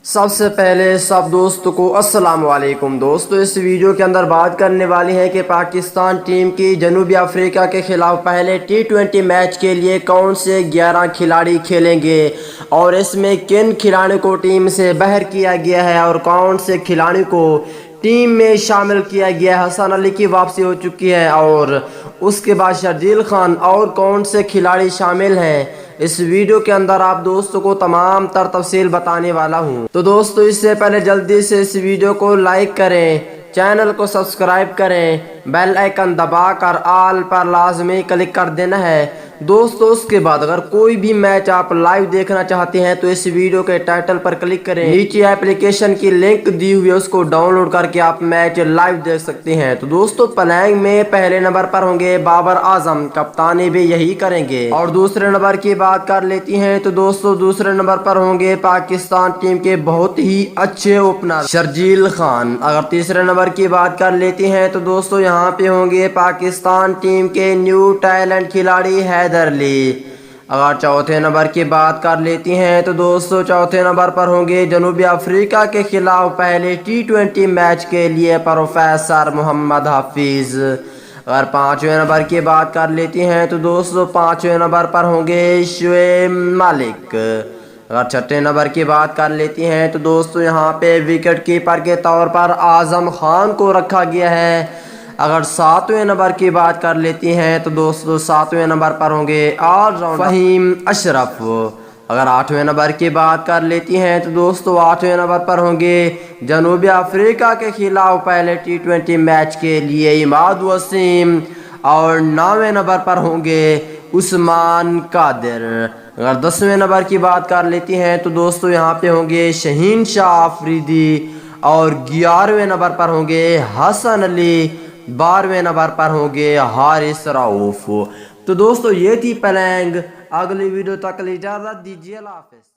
سب سے پہلے سب دوستوں کو السلام علیکم دوستو، اس ویڈیو کے اندر بات کرنے والی ہے کہ پاکستان ٹیم کی جنوبی افریقہ کے خلاف پہلے T20 میچ کے لیے کون سے 11 کھلاڑی کھیلیں گے اور اس میں کن کھلاڑیوں کو ٹیم سے باہر کیا گیا ہے اور کون سے کھلاڑیوں کو ٹیم میں شامل کیا گیا ہے۔ حسن علی کی واپسی ہو چکی ہے اور اس کے بعد شرجیل خان اور کون سے کھلاڑی شامل ہیں، اس ویڈیو کے اندر آپ دوستوں کو تمام تر تفصیل بتانے والا ہوں۔ تو دوستو اس سے پہلے جلدی سے اس ویڈیو کو لائک کریں، چینل کو سبسکرائب کریں، بیل آئیکن دبا کر آل پر لازمی کلک کر دینا ہے۔ دوستو اس کے بعد اگر کوئی بھی میچ آپ لائیو دیکھنا چاہتے ہیں تو اس ویڈیو کے ٹائٹل پر کلک کریں، نیچے اپلیکیشن کی لنک دی ہوئی ہے، اس کو ڈاؤن لوڈ کر کے آپ میچ لائیو دیکھ سکتے ہیں۔ تو دوستو پلینگ میں پہلے نمبر پر ہوں گے بابر اعظم، کپتانی بھی یہی کریں گے۔ اور دوسرے نمبر کی بات کر لیتی ہیں تو دوستو دوسرے نمبر پر ہوں گے پاکستان ٹیم کے بہت ہی اچھے اوپنر شرجیل خان۔ اگر تیسرے نمبر کی بات کر لیتی ہیں تو دوستو یہاں پہ ہوں گے پاکستان ٹیم کے نیو ٹیلنٹ کھلاڑی حیدر علی۔ اگر چوتھے نمبر کی بات کر لیتی ہیں تو دوستو چوتھے نمبر پر ہوں گے جنوبی افریقہ کے خلاف پہلے T20 میچ کے لیے پروفیسر محمد حفیظ۔ اگر پانچویں نمبر کی بات کر لیتی ہیں تو دوستو پانچویں نمبر پر ہوں گے شعیب ملک۔ اگر چھٹے نمبر کی بات کر لیتی ہیں تو دوستو یہاں پہ وکٹ کیپر کے طور پر اعظم خان کو رکھا گیا ہے۔ اگر ساتویں نمبر کی بات کر لیتی ہیں تو دوستو ساتویں نمبر پر ہوں گے آل راؤنڈر فہیم اشرف۔ اگر آٹھویں نمبر کی بات کر لیتی ہیں تو دوستو آٹھویں نمبر پر ہوں گے جنوبی افریقہ کے خلاف پہلے T20 میچ کے لیے عماد وسیم۔ اور نویں نمبر پر ہوں گے عثمان قادر۔ اگر 10ویں نمبر کی بات کر لیتی ہیں تو دوستو یہاں پہ ہوں گے شہین شاہ آفریدی۔ اور 11ویں نمبر پر ہوں گے حسن علی۔ 12ویں نمبر پر ہوں گے حارث رؤف۔ تو دوستو یہ تھی پلینگ، اگلی ویڈیو تک اجازت دیجیے، اللہ حافظ۔